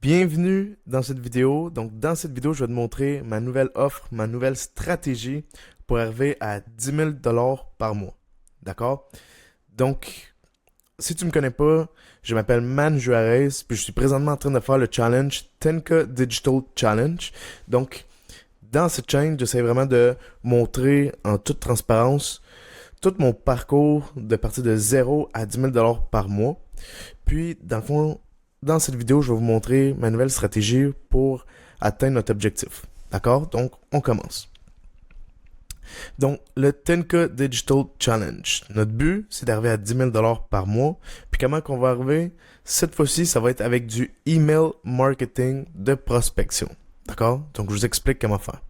Bienvenue dans cette vidéo. Donc, dans cette vidéo, je vais te montrer ma nouvelle offre, ma nouvelle stratégie pour arriver à 10 000 par mois. D'accord? Donc, si tu ne me connais pas, je m'appelle Man Juarez, puis je suis présentement en train de faire le challenge 10K Digital Challenge. Donc, dans cette chaîne, j'essaie vraiment de montrer en toute transparence tout mon parcours de partir de 0 à 10 000 par mois. Puis, dans le fond, dans cette vidéo, je vais vous montrer ma nouvelle stratégie pour atteindre notre objectif. D'accord? Donc, on commence. Donc, le 10K Digital Challenge. Notre but, c'est d'arriver à 10 000 par mois. Puis comment qu'on va arriver? Cette fois-ci, ça va être avec du email marketing de prospection. D'accord? Donc, je vous explique comment faire.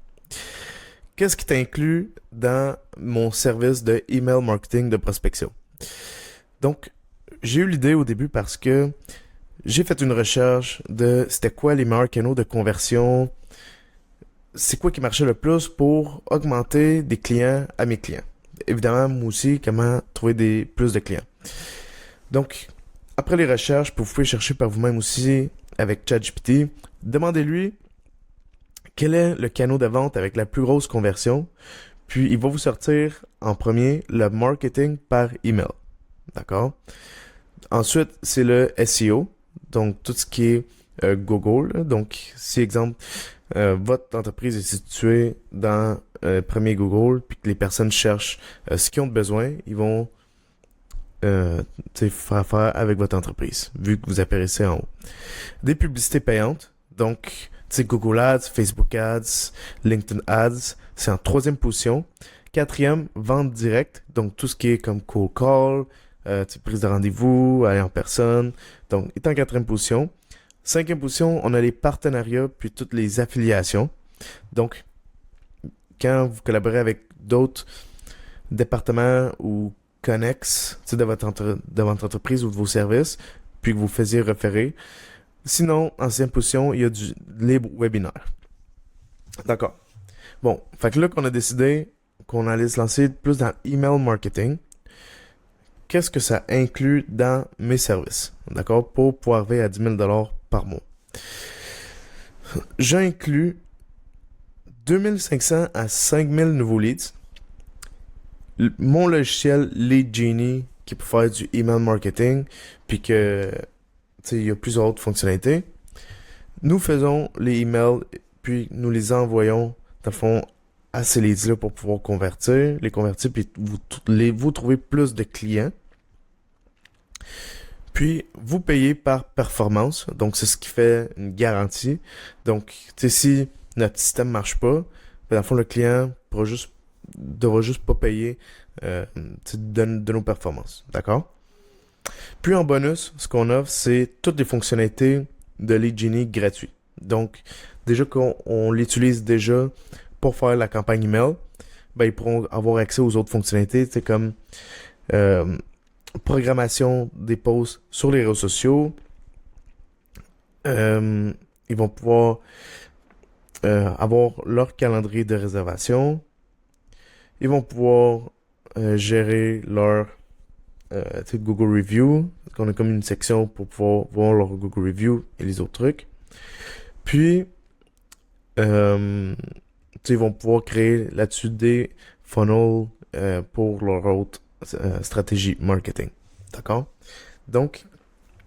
Qu'est-ce qui t'inclut dans mon service de email marketing de prospection? Donc, j'ai eu l'idée au début parce que j'ai fait une recherche de c'était quoi les meilleurs canaux de conversion, c'est quoi qui marchait le plus pour augmenter des clients à mes clients. Évidemment, moi aussi, comment trouver plus de clients. Donc, après les recherches, vous pouvez chercher par vous-même aussi avec ChatGPT. Demandez-lui quel est le canal de vente avec la plus grosse conversion. Puis, il va vous sortir en premier le marketing par email. D'accord? Ensuite, c'est le SEO. Donc, tout ce qui est Google. Là. Donc, si, exemple, votre entreprise est située dans premier Google, puis que les personnes cherchent ce qu'ils ont besoin, ils vont faire affaire avec votre entreprise, vu que vous apparaissez en haut. Des publicités payantes. Donc, Google Ads, Facebook Ads, LinkedIn Ads, c'est en troisième position. Quatrième, vente directe. Donc, tout ce qui est comme cold call, prise de rendez-vous, aller en personne. Donc, il est en quatrième position. Cinquième position, on a les partenariats puis toutes les affiliations. Donc, quand vous collaborez avec d'autres départements ou connexes de votre entreprise ou de vos services, puis que vous faisiez référer. Sinon, en sixième position, il y a du libre webinaire. D'accord. Bon, fait que là qu'on a décidé qu'on allait se lancer plus dans l'email marketing, qu'est-ce que ça inclut dans mes services, d'accord, pour pouvoir arriver à 10 000 par mois. J'inclus 2500 à 5000 nouveaux leads, mon logiciel Lead Genie qui peut faire du email marketing, puis que, il y a plusieurs autres fonctionnalités. Nous faisons les emails, puis nous les envoyons, dans le fond, à ces leads-là pour pouvoir les convertir, puis vous trouvez plus de clients. Puis, vous payez par performance. Donc, c'est ce qui fait une garantie. Donc, si notre système marche pas, dans le fond, le client devra juste pas payer de nos performances. D'accord? Puis, en bonus, ce qu'on offre, c'est toutes les fonctionnalités de Lead Genie gratuit. Donc, déjà qu'on l'utilise déjà pour faire la campagne email, ben, ils pourront avoir accès aux autres fonctionnalités, comme programmation des posts sur les réseaux sociaux. Ils vont pouvoir avoir leur calendrier de réservation. Ils vont pouvoir gérer leur Google Review. On a comme une section pour pouvoir voir leur Google Review et les autres trucs. Puis, ils vont pouvoir créer là-dessus des funnels pour leur autre stratégie marketing. D'accord? Donc,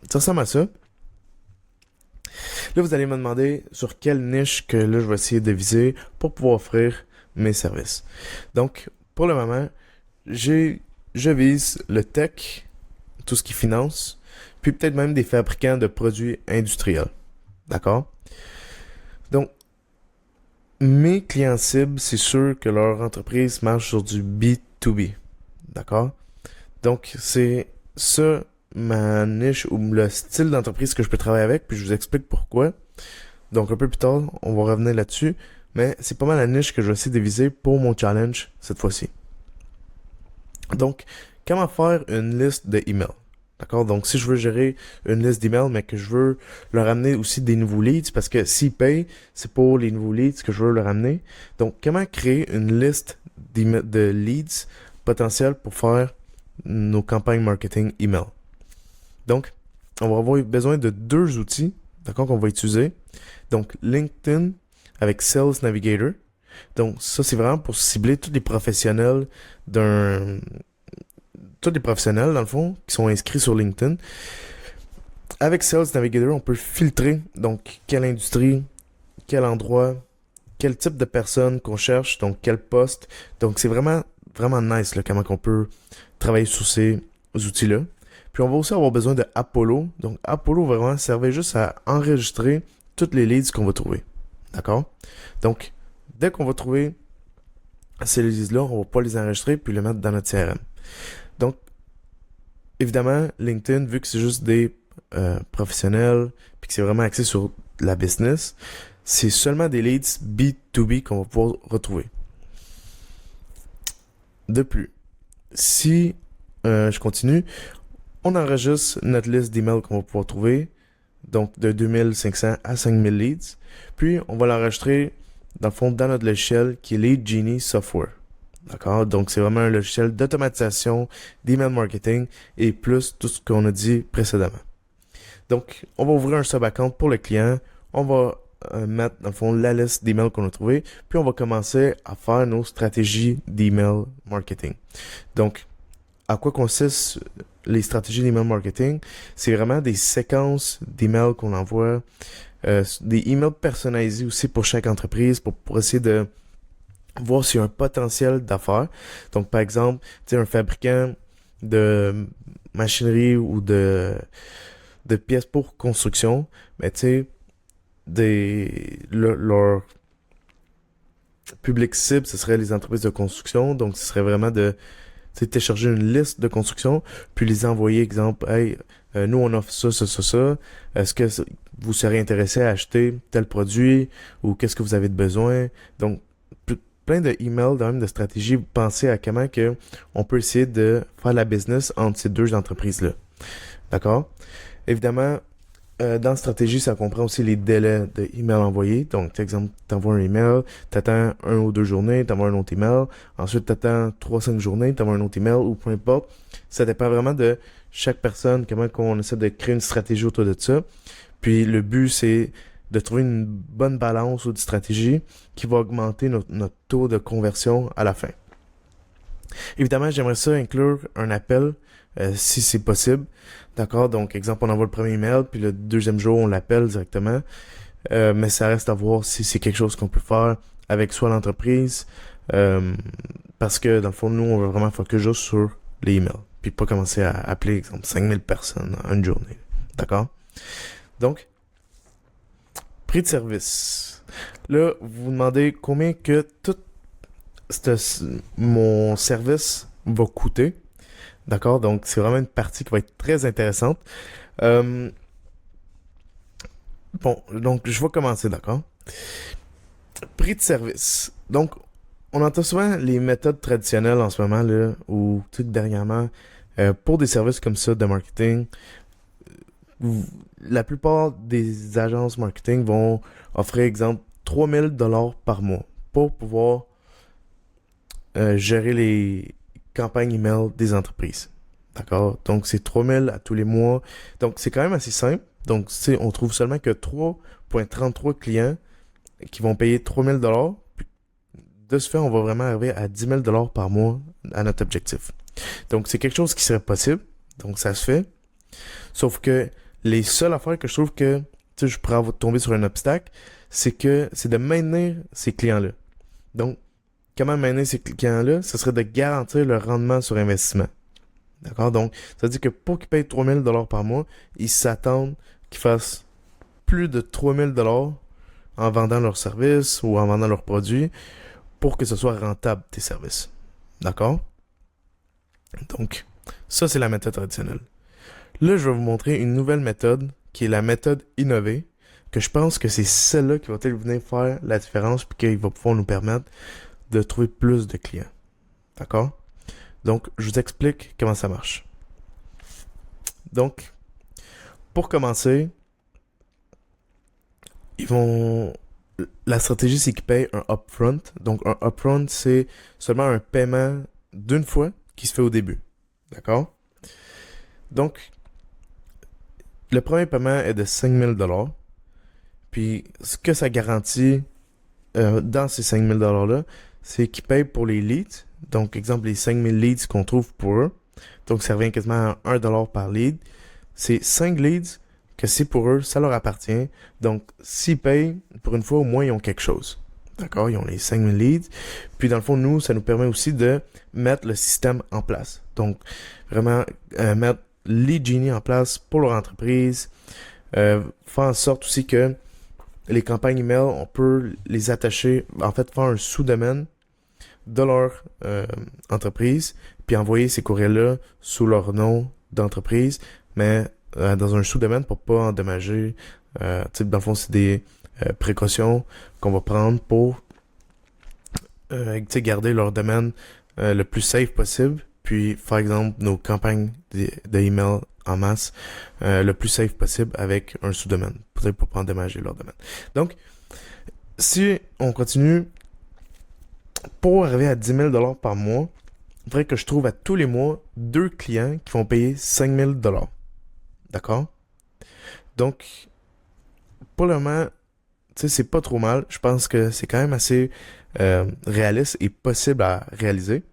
ça ressemble à ça. Là, vous allez me demander sur quelle niche que là, je vais essayer de viser pour pouvoir offrir mes services. Donc, pour le moment, je vise le tech, tout ce qui finance, puis peut-être même des fabricants de produits industriels. D'accord? Donc, mes clients cibles, c'est sûr que leur entreprise marche sur du B2B. D'accord? Donc, c'est ça ma niche ou le style d'entreprise que je peux travailler avec, puis je vous explique pourquoi. Donc, un peu plus tard, on va revenir là-dessus, mais c'est pas mal la niche que je vais essayer de viser pour mon challenge cette fois-ci. Donc, comment faire une liste de emails? D'accord? Donc, si je veux gérer une liste d'emails, mais que je veux leur amener aussi des nouveaux leads, parce que s'ils payent, c'est pour les nouveaux leads que je veux leur amener. Donc, comment créer une liste de leads potentiels pour faire nos campagnes marketing email? Donc, on va avoir besoin de deux outils d'accord, qu'on va utiliser. Donc, LinkedIn avec Sales Navigator. Donc, ça, c'est vraiment pour cibler tous les professionnels tous les professionnels, dans le fond, qui sont inscrits sur LinkedIn. Avec Sales Navigator, on peut filtrer, donc, quelle industrie, quel endroit, quel type de personne qu'on cherche, donc, quel poste. Donc, c'est vraiment, vraiment nice, là, comment on peut travailler sur ces outils-là. Puis, on va aussi avoir besoin de Apollo. Donc, Apollo va vraiment servir juste à enregistrer toutes les leads qu'on va trouver. D'accord? Donc, dès qu'on va trouver ces leads-là, on va pas les enregistrer puis les mettre dans notre CRM. Donc, évidemment, LinkedIn, vu que c'est juste des professionnels puis que c'est vraiment axé sur la business, c'est seulement des leads B2B qu'on va pouvoir retrouver. De plus, si je continue, on enregistre notre liste d'emails qu'on va pouvoir trouver, donc de 2500 à 5000 leads, puis on va l'enregistrer dans le fond dans notre logiciel qui est Lead Genie Software. D'accord? Donc, c'est vraiment un logiciel d'automatisation, d'email marketing et plus tout ce qu'on a dit précédemment. Donc, on va ouvrir un sub-account pour le client. On va mettre, dans le fond, la liste d'emails qu'on a trouvé. Puis, on va commencer à faire nos stratégies d'email marketing. Donc, à quoi consistent les stratégies d'email marketing? C'est vraiment des séquences d'emails qu'on envoie, des emails personnalisés aussi pour chaque entreprise pour essayer de voir s'il y a un potentiel d'affaires. Donc, par exemple, tu sais, un fabricant de machinerie ou de pièces pour construction, mais tu sais, leur public cible, ce serait les entreprises de construction. Donc, ce serait vraiment de télécharger une liste de construction, puis les envoyer, exemple, hey, nous, on offre ça, ça, ça, ça. Est-ce que vous serez intéressé à acheter tel produit ou qu'est-ce que vous avez de besoin? Donc, plein de emails, même de stratégies, pensez à comment que on peut essayer de faire la business entre ces deux entreprises-là. D'accord? Évidemment, dans la stratégie, ça comprend aussi les délais de email envoyés. Donc, par exemple, tu envoies un email, tu attends 1 ou 2 journées, tu envoies un autre email. Ensuite, tu attends 3-5 journées, tu envoies un autre email ou peu importe. Ça dépend vraiment de chaque personne, comment on essaie de créer une stratégie autour de ça. Puis, le but, c'est de trouver une bonne balance ou de stratégie qui va augmenter notre taux de conversion à la fin. Évidemment, j'aimerais ça inclure un appel si c'est possible. D'accord? Donc, exemple, on envoie le premier email, puis le deuxième jour, on l'appelle directement. Mais ça reste à voir si c'est quelque chose qu'on peut faire avec soit l'entreprise, parce que dans le fond, nous, on veut vraiment focus juste sur les emails, puis pas commencer à appeler, exemple, 5000 personnes en une journée. D'accord? Donc, prix de service. Là, vous vous demandez combien que tout mon service va coûter. D'accord? Donc, c'est vraiment une partie qui va être très intéressante. Bon, donc, je vais commencer, d'accord? Prix de service. Donc, on entend souvent les méthodes traditionnelles en ce moment, là, ou tout dernièrement, pour des services comme ça de marketing. La plupart des agences marketing vont offrir, exemple, 3000$ par mois pour pouvoir gérer les campagnes email des entreprises. D'accord? Donc, c'est 3000 à tous les mois. Donc, c'est quand même assez simple. Donc, on trouve seulement que 3,33 clients qui vont payer 3000$. Puis, de ce fait, on va vraiment arriver à 10 000$ par mois à notre objectif. Donc, c'est quelque chose qui serait possible. Donc, ça se fait. Sauf que les seules affaires que je trouve que je pourrais tomber sur un obstacle, c'est de maintenir ces clients-là. Donc, comment maintenir ces clients-là? Ce serait de garantir le rendement sur investissement. D'accord? Donc, ça veut dire que pour qu'ils payent 3000$ par mois, ils s'attendent qu'ils fassent plus de 3000$ en vendant leurs services ou en vendant leurs produits pour que ce soit rentable, tes services. D'accord? Donc, ça, c'est la méthode traditionnelle. Là, je vais vous montrer une nouvelle méthode qui est la méthode innovée, que je pense que c'est celle-là qui va peut-être venir faire la différence puis qui va pouvoir nous permettre de trouver plus de clients. D'accord? Donc, je vous explique comment ça marche. Donc, pour commencer, la stratégie, c'est qu'ils payent un upfront. Donc, un upfront, c'est seulement un paiement d'une fois qui se fait au début. D'accord? Donc, le premier paiement est de 5000$. Puis ce que ça garantit dans ces 5000 $-là, c'est qu'ils payent pour les leads. Donc, exemple, les 5000 leads qu'on trouve pour eux. Donc, ça revient quasiment à 1$ par lead. C'est 5 leads que c'est pour eux, ça leur appartient. Donc, s'ils payent, pour une fois, au moins, ils ont quelque chose. D'accord? Ils ont les 5000 leads. Puis, dans le fond, nous, ça nous permet aussi de mettre le système en place. Donc, vraiment, mettre Lead Genie en place pour leur entreprise. Faire en sorte aussi que les campagnes email, on peut les attacher, en fait, faire un sous-domaine de leur entreprise, puis envoyer ces courriels-là sous leur nom d'entreprise, mais dans un sous-domaine pour pas endommager. Dans le fond, c'est des précautions qu'on va prendre pour garder leur domaine le plus safe possible, puis par exemple nos campagnes d'email en masse le plus safe possible avec un sous-domaine, peut-être pour pas endommager leur domaine. Donc, si on continue, pour arriver à 10 000 $ par mois, il faudrait que je trouve à tous les mois 2 clients qui vont payer 5 000 $. D'accord? Donc, pour le moment, tu sais, c'est pas trop mal. Je pense que c'est quand même assez réaliste et possible à réaliser.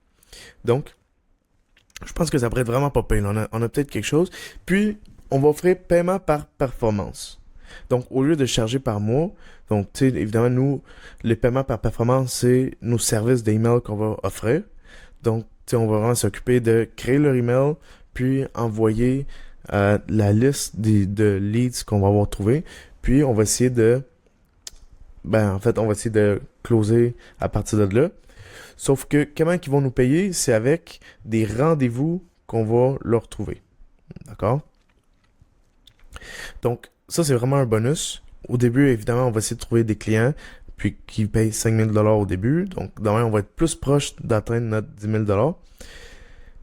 Donc, je pense que ça pourrait être vraiment pas payant. On a peut-être quelque chose. Puis, on va offrir paiement par performance. Donc, au lieu de charger par mois, donc, tu sais, évidemment, nous, les paiements par performance, c'est nos services d'email qu'on va offrir. Donc, tu sais, on va vraiment s'occuper de créer leur email, puis envoyer la liste de leads qu'on va avoir trouvé. Puis, on va essayer de, on va essayer de closer à partir de là. Sauf que, comment ils vont nous payer? C'est avec des rendez-vous qu'on va leur trouver. D'accord? Donc, ça, c'est vraiment un bonus. Au début, évidemment, on va essayer de trouver des clients puis qui payent 5 000 $ au début. Donc, demain, on va être plus proche d'atteindre notre 10 000 $.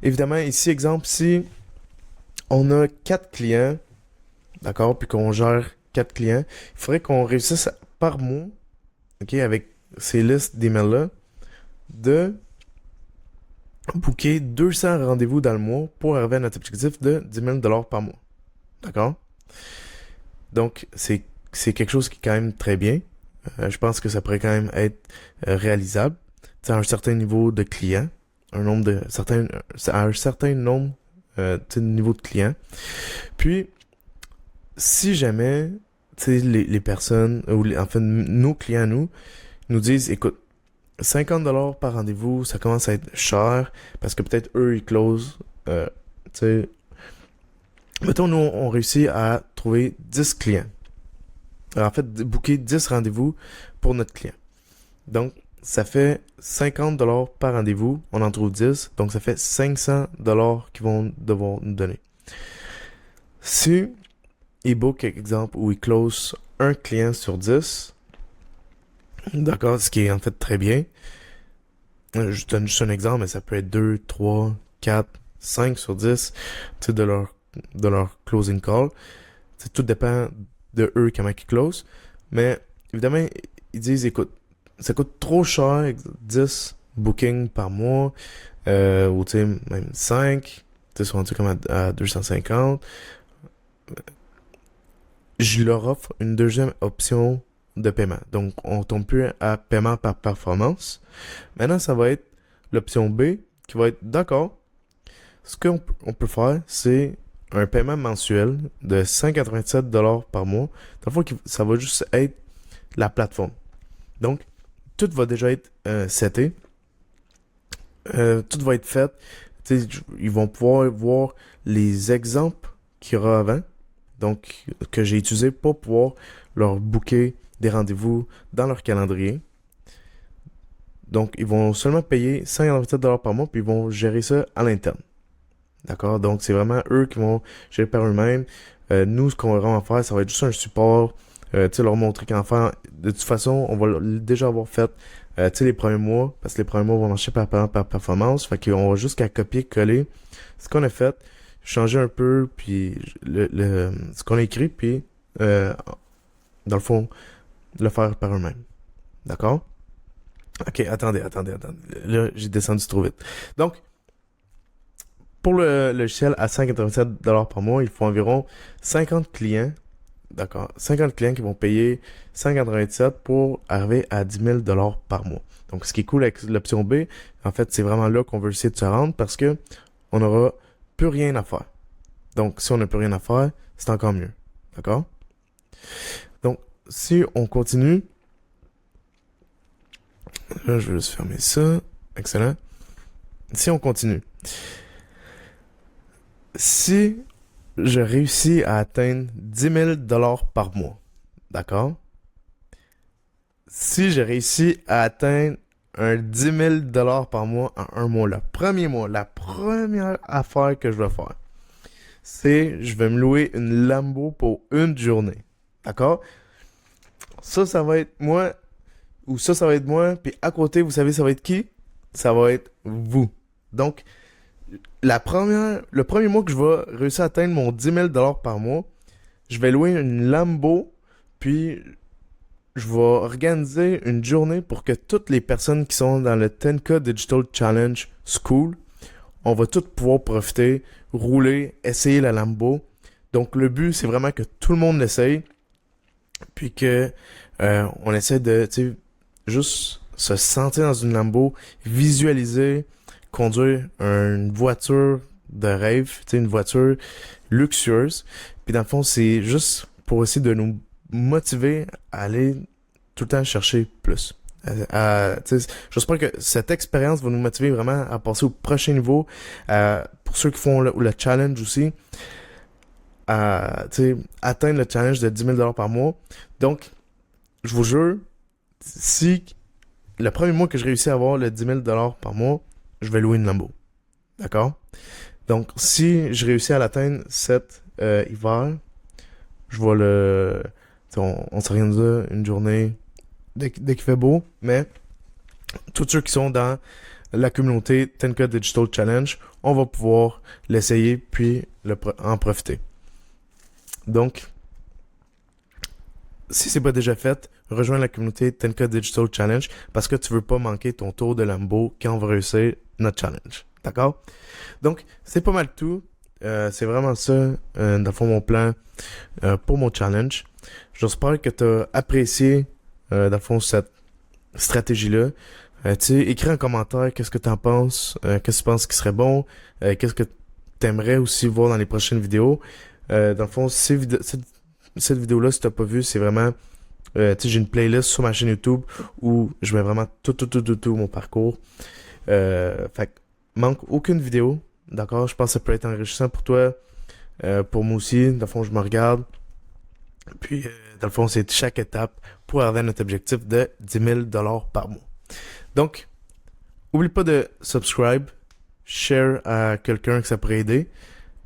Évidemment, ici, exemple, si on a 4 clients, d'accord, puis qu'on gère 4 clients, il faudrait qu'on réussisse par mois, ok, avec ces listes d'emails-là, de booker 200 rendez-vous dans le mois pour arriver à notre objectif de 10 000 $ par mois. D'accord? Donc, c'est quelque chose qui est quand même très bien. Je pense que ça pourrait quand même être réalisable. À un certain niveau de clients, à un certain nombre de niveau de clients. Puis, si jamais les personnes, en fait, nos clients, nous disent, écoute, 50 $ par rendez-vous, ça commence à être cher, parce que peut-être eux, ils closent, mettons, nous, on réussit à trouver 10 clients. En fait, booker 10 rendez-vous pour notre client. Donc, ça fait 50 $ par rendez-vous. On en trouve 10. Donc, ça fait 500 $ qu'ils vont devoir nous donner. Si ils bookent, exemple, où ils closent un client sur 10, d'accord, ce qui est en fait très bien. Je donne juste un exemple, mais ça peut être 2, 3, 4, 5 sur 10 de leur closing call. Tout dépend de eux comment ils closent. Mais évidemment, ils disent, écoute, ça coûte trop cher, 10 bookings par mois, ou tu sais, même 5, tu sais, sont rendus comme à 250. Je leur offre une deuxième option de paiement. Donc, on tombe plus à paiement par performance. Maintenant, ça va être l'option B qui va être, d'accord, ce qu'on peut faire, c'est un paiement mensuel de 187 $ par mois. Dans le fond, ça va juste être la plateforme. Donc, tout va déjà être seté. Tout va être fait. T'sais, ils vont pouvoir voir les exemples qu'il y aura avant. Donc, que j'ai utilisé pour pouvoir leur booker des rendez-vous dans leur calendrier. Donc, ils vont seulement payer 187 $ par mois, puis ils vont gérer ça à l'interne. D'accord? Donc, c'est vraiment eux qui vont gérer par eux-mêmes. Nous, ce qu'on va vraiment faire, ça va être juste un support. Leur montrer comment faire. De toute façon, on va déjà avoir fait les premiers mois, parce que les premiers mois vont marcher par performance. Fait qu'on va juste qu'à copier-coller ce qu'on a fait, changer un peu, puis ce qu'on a écrit, puis dans le fond, le faire par eux-mêmes. D'accord? Ok, attendez. Là, j'ai descendu trop vite. Donc, pour le logiciel à 187 $ par mois, il faut environ 50 clients D'accord? 50 clients qui vont payer 197 pour arriver à 10 000 par mois. Donc, ce qui est cool avec l'option B, en fait, c'est vraiment là qu'on veut essayer de se rendre parce que on n'aura plus rien à faire. Donc, si on n'a plus rien à faire, c'est encore mieux. D'accord? Donc, si on continue, là, je vais juste fermer ça. Excellent. Si on continue, si je réussis à atteindre 10 000 par mois, d'accord? Si je réussis à atteindre un 10 000 par mois en un mois, le premier mois, la première affaire que je vais faire, c'est je vais me louer une Lambo pour une journée. D'accord? Ça va être moi, ou ça va être moi, puis à côté, vous savez, ça va être qui? Ça va être vous. Donc, le premier mois que je vais réussir à atteindre mon 10 000 par mois, je vais louer une Lambo, puis je vais organiser une journée pour que toutes les personnes qui sont dans le 10K Digital Challenge School, on va toutes pouvoir profiter, rouler, essayer la Lambo. Donc le but, c'est vraiment que tout le monde l'essaye, puis que on essaie de, tu sais, juste se sentir dans une Lambo, visualiser, conduire une voiture de rêve, tu sais, une voiture luxueuse. Puis dans le fond, c'est juste pour essayer de nous motiver à aller tout le temps chercher plus. J'espère que cette expérience va nous motiver vraiment à passer au prochain niveau. Pour ceux qui font le challenge aussi, à atteindre le challenge de 10 000 par mois. Donc, je vous jure, si le premier mois que je réussis à avoir le 10 000 par mois, je vais louer une Lambo. D'accord? Donc, si je réussis à l'atteindre cet hiver, je vais on s'organise une journée dès qu'il fait beau, mais tous ceux qui sont dans la communauté 10K Digital Challenge, on va pouvoir l'essayer puis en profiter. Donc, si c'est pas déjà fait, rejoins la communauté 10K Digital Challenge parce que tu veux pas manquer ton tour de Lambo quand on va réussir notre challenge. D'accord? Donc, c'est pas mal tout. C'est vraiment ça, dans le fond, mon plan pour mon challenge. J'espère que tu as apprécié, dans le fond, cette stratégie-là. Écris en commentaire qu'est-ce que tu en penses, qu'est-ce que tu penses qui serait bon, qu'est-ce que tu aimerais aussi voir dans les prochaines vidéos. Dans le fond, cette vidéo-là, si tu n'as pas vu, c'est vraiment... j'ai une playlist sur ma chaîne YouTube où je mets vraiment tout mon parcours. Fait que manque aucune vidéo. D'accord? Je pense que ça peut être enrichissant pour toi. Pour moi aussi. Dans le fond, je me regarde. Puis, dans le fond, c'est chaque étape pour arriver à notre objectif de 10 000 par mois. Donc, oublie pas de subscribe, share à quelqu'un que ça pourrait aider.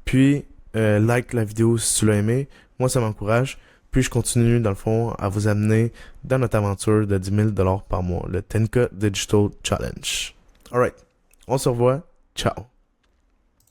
Puis, like la vidéo si tu l'as aimé. Moi, ça m'encourage. Puis, je continue, dans le fond, à vous amener dans notre aventure de 10 000 par mois, le 10K Digital Challenge. Alright, on se revoit. Ciao.